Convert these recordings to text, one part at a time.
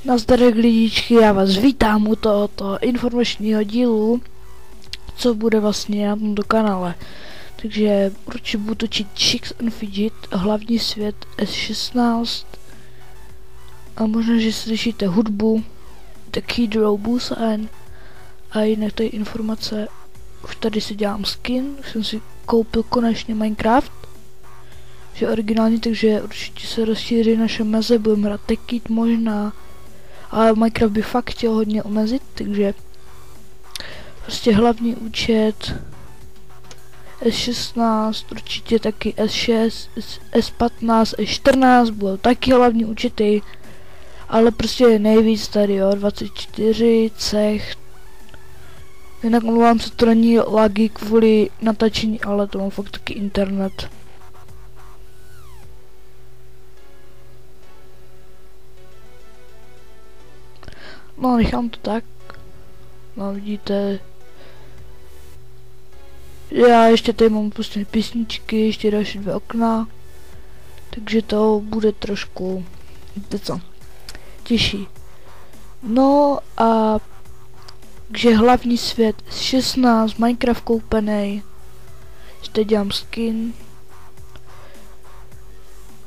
Nazdar lidičky, já vás vítám u tohoto informačního dílu, co bude vlastně na tomto kanále. Takže určitě budu točit Chicks and Fidget, hlavní svět S16. A možná, že slyšíte hudbu The Kid Busan. A jinak tady informace, už tady si dělám skin, už jsem si koupil konečně Minecraft. Že originální, takže určitě se rozšíří naše meze, budeme hrát The Kid možná. Ale Minecraft by fakt chtěl hodně omezit, takže prostě hlavní účet S16, určitě taky S6, S15, S14 budou taky hlavní účety, ale prostě nejvíc tady jo, 24, cech. Jinak mluvám se, to není lagy kvůli natáčení, ale to mám fakt taky internet. No, nechám to tak. No, vidíte. Já ještě tady mám pustit písničky, ještě další 2 okna. Takže to bude trošku, víte co, těžší. No a takže hlavní svět 16, Minecraft koupený. Ještě dělám skin.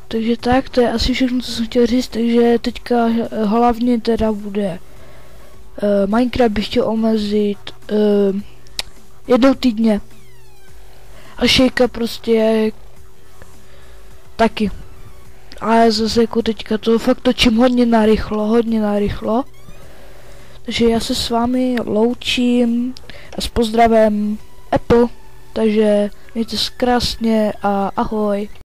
Takže tak, to je asi všechno, co jsem chtěl říct, takže teďka hlavně teda bude Minecraft bych chtěl omezit jednou týdně. A šejka prostě taky. Ale zase jako teďka to fakt točím hodně narychlo. Takže já se s vámi loučím a s pozdravem Apple. Takže mějte se krásně a ahoj.